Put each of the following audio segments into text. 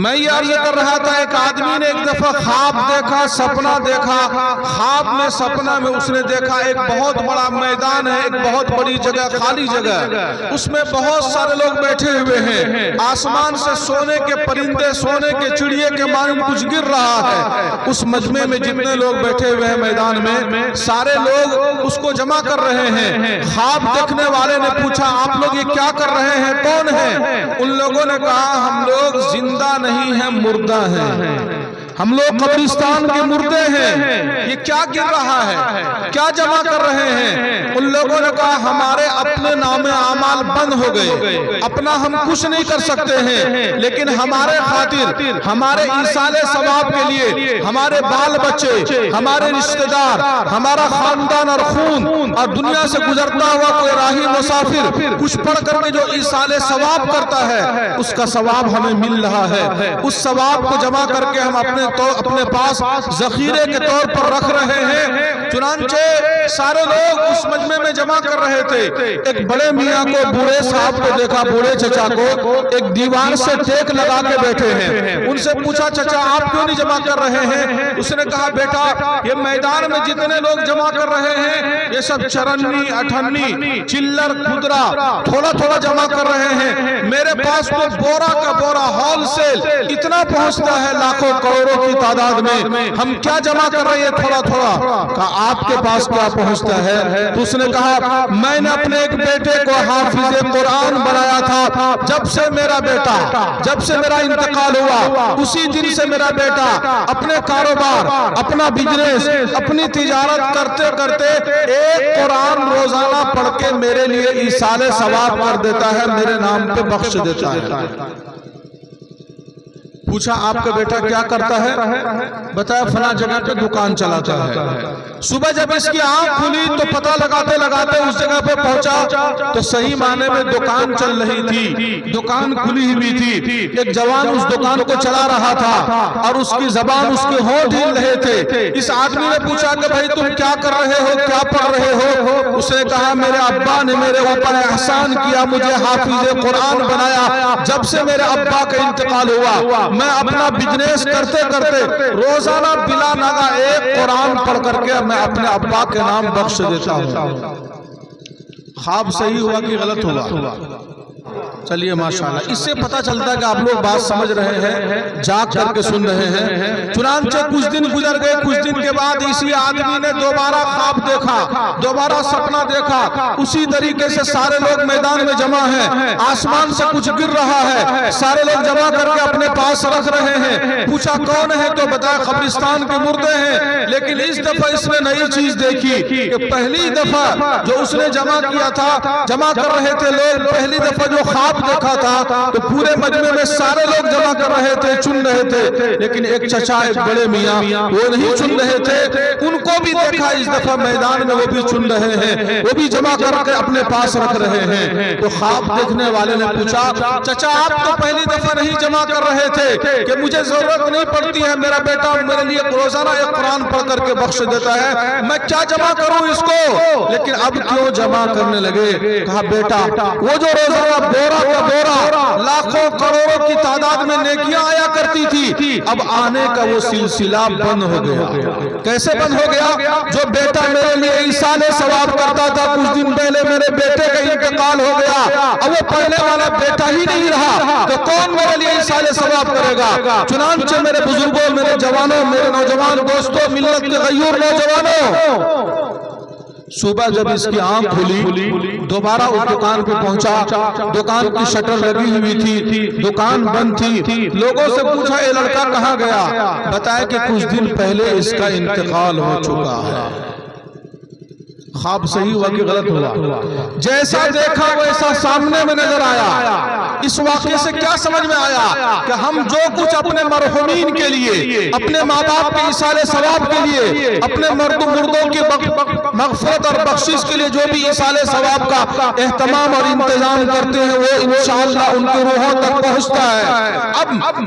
میں یہ عرض کر رہا تھا، ایک آدمی نے ایک دفعہ خواب دیکھا، سپنا دیکھا۔ خواب میں سپنا میں اس نے دیکھا ایک بہت بڑا میدان ہے، ایک بہت بڑی جگہ، خالی جگہ، اس میں بہت سارے لوگ بیٹھے ہوئے ہیں۔ آسمان سے سونے کے پرندے، سونے کے چڑیے کے مانند کچھ گر رہا ہے۔ اس مجمع میں جتنے لوگ بیٹھے ہوئے ہیں میدان میں، سارے لوگ اس کو جمع کر رہے ہیں۔ خواب دیکھنے والے نے پوچھا، آپ لوگ یہ کیا کر رہے ہیں، کون ہیں؟ ان لوگوں نے کہا، ہم لوگ زندہ نہیں ہیں، مردہ ہیں، ہم لوگ قبرستان کے مردے ہیں۔ یہ کیا گر رہا ہے، کیا جمع کر رہے ہیں؟ ان لوگوں نے کہا، ہمارے اپنے نام اعمال بند ہو گئے، اپنا ہم کچھ نہیں کر سکتے ہیں، لیکن ہمارے خاطر، ہمارے ایصال ثواب کے لیے، ہمارے بال بچے، ہمارے رشتہ دار، ہمارا خاندان اور خون اور دنیا سے گزرتا ہوا کوئی راہی مسافر کچھ پڑھ کر کے جو ایصال ثواب کرتا ہے، اس کا ثواب ہمیں مل رہا ہے۔ اس ثواب کو جمع کر کے ہم اپنے پاس ذخیرے کے طور پر رکھ رہے ہیں۔ چنانچہ سارے لوگ اس مجمع میں جمع کر رہے تھے۔ ایک بڑے میاں کو، بوڑھے صاحب کو دیکھا، بوڑھے چچا کو ایک دیوار سے ٹیک لگا کے بیٹھے ہیں۔ ان سے پوچھا، چچا آپ کیوں نہیں جمع کر رہے ہیں؟ اس نے کہا، بیٹا یہ میدان میں جتنے لوگ جمع کر رہے ہیں، یہ سب چرنی، اٹھنی، چلر، خدرہ تھوڑا تھوڑا جمع کر رہے ہیں۔ میرے پاس تو بورا کا بورا ہول سیل اتنا پہنچتا ہے، لاکھوں کروڑوں کی تعداد میں، ہم کیا جمع کر رہے ہیں تھوڑا تھوڑا؟ کہا، آپ کے پاس کیا پہنچتا ہے؟ تو اس نے کہا، میں نے اپنے ایک بیٹے کو حافظ قرآن بنایا تھا، جب سے میرا انتقال ہوا، اسی دن سے میرا بیٹا اپنے کاروبار، اپنا بزنس، اپنی تجارت کرتے کرتے ایک قرآن روزانہ پڑھ کے میرے لیے ایصال ثواب کر دیتا ہے، میرے نام پہ بخش دیتا ہے۔ پوچھا، آپ کا بیٹا کیا کرتا ہے؟ بتایا، فلاں جگہ پہ دکان چلاتا ہے۔ صبح جب اس کی آنکھ کھلی تو پتہ لگاتے لگاتے اس جگہ پہ پہنچا تو صحیح معنی میں دکان چل رہی تھی، دکان کھلی ہوئی تھی۔ ایک جوان اس دکان کو چلا رہا تھا اور اس کی زبان، اس کے ہونٹ ہل رہے تھے۔ اس آدمی نے پوچھا کہ بھائی تم کیا کر رہے ہو، کیا پڑھ رہے ہو؟ اس نے کہا، میرے ابا نے میرے اوپر احسان کیا، مجھے حافظ قرآن بنایا۔ جب سے میرے ابا کا انتقال ہوا، میں اپنا بزنس کرتے کرتے روزانہ بلا ناغہ ایک قرآن پڑھ کر کے میں اپنے ابا کے نام بخش دیتا ہوں۔ خواب صحیح ہوا کہ غلط ہوا؟ چلیے ماشاءاللہ، اس سے پتہ چلتا ہے کہ آپ لوگ بات سمجھ رہے ہیں، جاگ کر کے سن رہے ہیں۔ چنانچہ کچھ دن گزر گئے، کچھ دن کے بعد اسی آدمی نے دوبارہ خواب دیکھا، دوبارہ سپنا دیکھا۔ اسی طریقے سے سارے لوگ میدان میں جمع ہیں، آسمان سے کچھ گر رہا ہے، سارے لوگ جمع کر کے اپنے پاس رکھ رہے ہیں۔ پوچھا، کون ہے؟ تو بتایا، قبرستان کے مردے ہیں۔ لیکن اس دفعہ اس نے نئی چیز دیکھی کہ پہلی دفعہ جو اس نے جمع کیا تھا، جمع کر رہے تھے لوگ، پہلی دفعہ جو خواب دیکھا تھا تو پورے مجمع میں سارے لوگ جمع کر رہے تھے، چن رہے تھے، لیکن ایک چچا، ایک بڑے میاں وہ نہیں چن رہے تھے۔ ان کو بھی دیکھا اس دفعہ میدان میں، وہ بھی چن رہے ہیں، وہ بھی جمع کر کے اپنے پاس رکھ رہے ہیں۔ تو خواب دیکھنے والے نے پوچھا، چچا آپ تو پہلی دفعہ نہیں جمع کر رہے تھے کہ مجھے ضرورت نہیں پڑتی ہے، میرا بیٹا میرے لیے روزانہ ایک قرآن پڑھ کر کے بخش دیتا ہے، میں کیا جمع کروں اس کو، لیکن اب کیوں جمع کرنے لگے؟ کہا، بیٹا وہ جو روزانہ بورا کا بورا لاکھوں کروڑوں کی تعداد میں نیکیاں آیا کرتی تھی، اب آنے کا وہ سلسلہ بند ہو گیا۔ کیسے بند ہو گیا؟ جو بیٹا میرے لیے ایصال ثواب کرتا تھا، کچھ دن پہلے میرے بیٹے کا انتقال ہو گیا، اب وہ پڑھنے والا بیٹا ہی نہیں رہا تو کون میرے لیے ایصال ثواب کرے گا؟ چنانچہ میرے بزرگوں، میرے جوانوں، میرے نوجوان دوستوں، ملت کے غیور نوجوانوں، صبح جب اس کی آنکھ کھلی، دوبارہ اس دکان پہ پہنچا، دکان کی شٹر لگی ہوئی تھی، دکان بند تھی۔ لوگوں سے پوچھا، یہ لڑکا کہاں گیا؟ بتایا کہ کچھ دن پہلے اس کا انتقال ہو چکا ہے۔ خواب صحیح ہوا کہ غلط ہوا؟ جیسا دیکھا ویسا سامنے میں نظر آیا۔ اس واقعے سے کیا سمجھ میں آیا کہ ہم جو کچھ اپنے مرحومین کے لیے، اپنے ماں باپ کے ایصال ثواب کے لیے، اپنے مردوں کی مغفرت اور بخشش کے لیے جو بھی ایصال ثواب کا اہتمام اور انتظام کرتے ہیں، وہ انشاءاللہ ان کی روحوں تک پہنچتا ہے۔ اب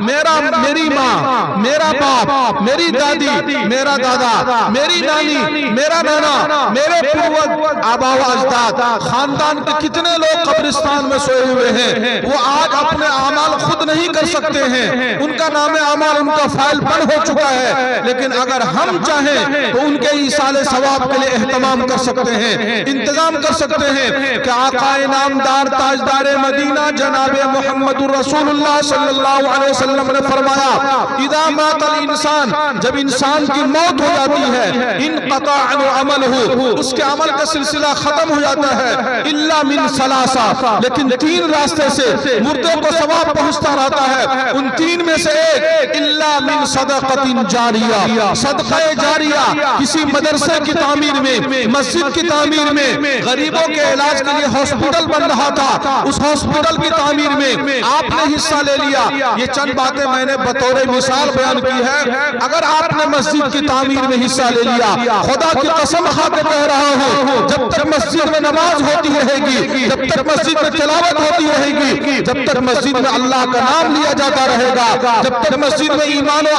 میری ماں، میرا باپ، میری دادی، میرا دادا، میری نانی، میرا نانا، میرے مروت آبا و اجداد، خاندان کے کتنے لوگ قبرستان میں سوئے ہوئے ہیں، وہ آج اپنے اعمال خود نہیں کر سکتے ہیں، ان کا نام اعمال ان کا فائل بند ہو چکا ہے، لیکن اگر ہم چاہیں تو ان کے ایصال ثواب کے لیے اہتمام کر سکتے ہیں، انتظام کر سکتے ہیں کہ آقا نامدار تاجدار مدینہ جناب محمد رسول اللہ صلی اللہ علیہ وسلم نے فرمایا اذا مات الانسان، جب انسان کی موت ہو جاتی ہے، انقطع عنہ عملہ، اس کے عمل کا سلسلہ ختم ہو جاتا ہے، الا من ثلاثہ، لیکن تین راستے سے مردے کو ثواب پہنچتا رہتا ہے، ان تین میں سے ایک الا من صدقۃ جاریہ، صدقہ جاریہ، کسی مدرسے کی تعمیر میں، مسجد کی تعمیر میں، غریبوں کے علاج کے لیے ہاسپٹل بن رہا تھا، اس ہاسپٹل کی تعمیر میں آپ نے حصہ لے لیا۔ یہ چند باتیں میں نے بطور مثال بیان کی ہے، اگر آپ نے مسجد کی تعمیر میں حصہ لے لیا، خدا کی قسم کھا کے کہہ رہا ہوں، جب تک مسجد میں نماز ہوتی رہے گی، جب تک مسجد میں تلاوت ہوتی رہے گی، جب تک مسجد میں اللہ کا نام لیا جاتا رہے گا، جب تک مسجد میں ایمان و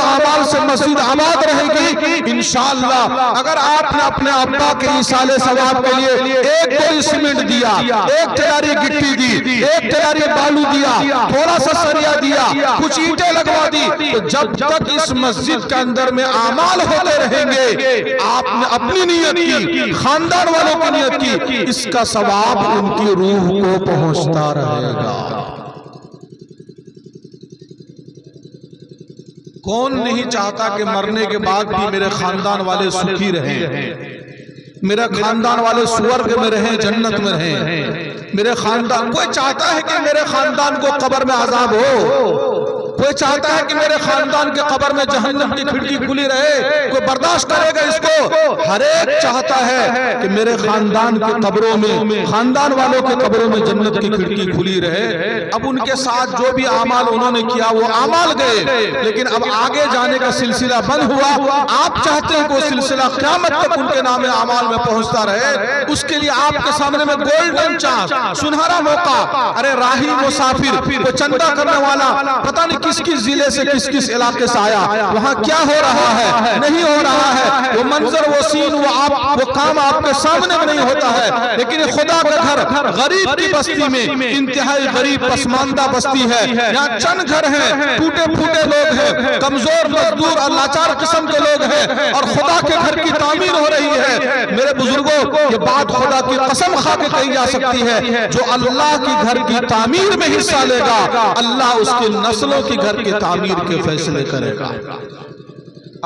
اعمال سے مسجد آباد رہے گی، انشاءاللہ اگر آپ نے اپنے ابا کے ایصال ثواب کے لیے ایک بوری سیمنٹ دیا، ایک تیاری گٹی دی، ایک تیاری بالو دیا، تھوڑا سا سریا دیا، کچھ اینٹیں لگوا دی، تو جب تک اس مسجد کے اندر میں اعمال ہوتے رہیں گے، آپ نے اپنی نیت کی، خاندان والوں کی نیت کی، اس کا ثواب ان کی روح کو پہنچتا رہے گا۔ کون نہیں چاہتا کہ مرنے کے بعد بھی میرے خاندان والے سکھی رہیں، میرے خاندان والے سورگ میں رہیں، جنت میں رہیں، میرے خاندان، کوئی چاہتا ہے کہ میرے خاندان کو قبر میں عذاب ہو؟ کوئی چاہتا ہے کہ میرے خاندان کے قبر میں جہنم کی کھڑکی کھلی رہے؟ کوئی برداشت کرے گا اس کو؟ ہر ایک چاہتا ہے کہ میرے خاندان کے قبروں میں، خاندان والوں کے قبروں میں جنت کی کھڑکی کھلی رہے۔ اب ان کے ساتھ جو بھی اعمال انہوں نے کیا وہ اعمال گئے، لیکن اب آگے جانے کا سلسلہ بند ہوا۔ آپ چاہتے ہیں کہ وہ سلسلہ قیامت تک ان کے نام اعمال میں پہنچتا رہے، اس کے لیے آپ کے سامنے میں گولڈن چانس، سنہرا موقع۔ ارے راہی مسافر، وہ چندہ کرنے والا پتہ نہیں کس کس ضلع سے کس علاقے سے آیا، وہاں کیا ہو رہا ہے، نہیں ہو رہا ہے، وہ منظر، وہ سین، وہ کام آپ کے سامنے میں نہیں ہوتا ہے، لیکن خدا کا گھر غریب کی بستی میں، انتہائی غریب پسماندہ بستی ہے، یہاں چند گھر ہیں، ٹوٹے پھوٹے لوگ ہیں، کمزور مزدور اور لاچار قسم کے لوگ ہیں، اور خدا کے گھر کی تعمیر ہو رہی ہے۔ میرے بزرگوں، یہ بات خدا کی قسم کھا کے کہی جا سکتی ہے، جو اللہ کی گھر کی تعمیر میں حصہ لے گا، اللہ اس کی نسلوں کی گھر کی تعمیر کے فیصلے کرے گا۔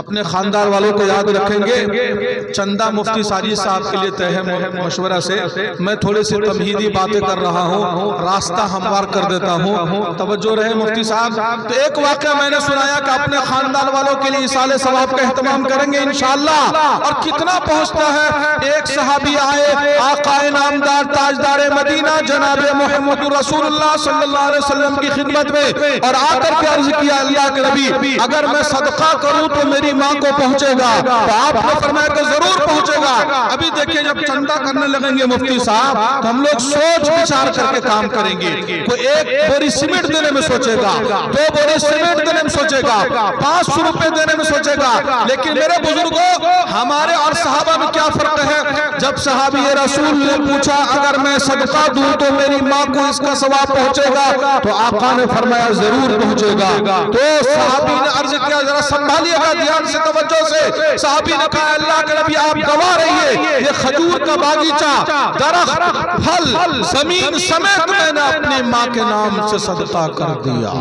اپنے خاندان والوں کو یاد رکھیں گے۔ چندہ مفتی ساجد صاحب کے لیے طے ہے مشورہ سے، میں تھوڑی سی تمہیدی باتیں کر رہا ہوں، راستہ ہموار کر دیتا ہوں، توجہ رہے مفتی صاحب۔ تو ایک واقعہ میں نے سنایا کہ اپنے خاندان والوں کے لیے ایصال ثواب کا اہتمام کریں گے انشاءاللہ، اور کتنا پہنچتا ہے۔ ایک صحابی آئے آقا نامدار تاجدار مدینہ جناب محمد رسول اللہ صلی اللہ علیہ وسلم کی خدمت میں، اور آ کر کے عرض کیا اللہ کے نبی اگر میں صدقہ کروں تو میری ماں کو پہنچے گا؟ تو آپ نے فرمایا کہ ضرور پہنچے گا۔ ابھی دیکھیں جب چندہ کرنے لگیں گے مفتی صاحب تو ہم لوگ سوچ بچار کر کے کام کریں گے۔ کوئی ایک بوری سیمنٹ دینے میں سوچے گا، 2 بوری سیمنٹ دینے میں سوچے گا، 500 روپے دینے میں سوچے گا، لیکن میرے بزرگوں ہمارے اور صحابہ میں کیا فرق ہے؟ جب صحابی رسول نے پوچھا اگر میں صدقہ دوں تو میری ماں کو اس کا ثواب پہنچے گا؟ تو آقا نے فرمایا ضرور پہنچے گا۔ تو صحابی نے عرض کیا ذرا سنبھالیے گا دھیان سے، توجہ سے۔ صحابی نے کہا اللہ کے نبی آپ گواہ رہیے، یہ کھجور کا باغیچہ، درخت، پھل، زمین سمیت میں نے اپنی ماں کے نام سے صدقہ کر دیا۔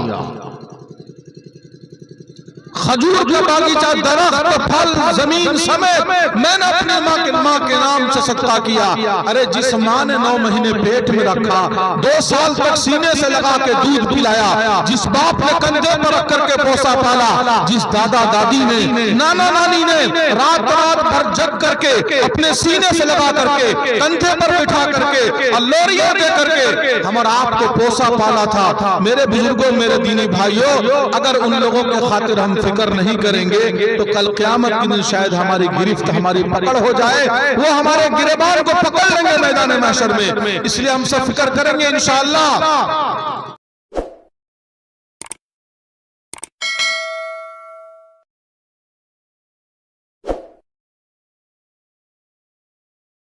کھجور کا باغیچہ، درخت، پھل، زمین سمیت میں نے اپنی ماں کے نام سے صدقہ کیا۔ ارے جس ماں نے 9 مہینے پیٹ میں رکھا، 2 سال تک سینے سے لگا کے دودھ پلایا، جس باپ نے کندھے پر رکھ کر کے پوسا پالا، جس دادا دادی نے، نانا نانی نے رات بھر جگ کر کے اپنے سینے سے لگا کر کے، کندھے پر بٹھا کر کے، لوریاں دے کر کے ہم اور آپ کو پوسا پالا تھا۔ میرے بزرگوں، میرے دینی بھائیوں، اگر ان لوگوں کے خاطر ہم فکر نہیں کریں گے تو کل قیامت کے دن شاید ہماری گرفت، ہماری پکڑ ہو جائے، وہ ہمارے گریبان کو پکڑ لیں گے میدان محشر میں۔ اس لیے ہم سب فکر کریں گے انشاءاللہ۔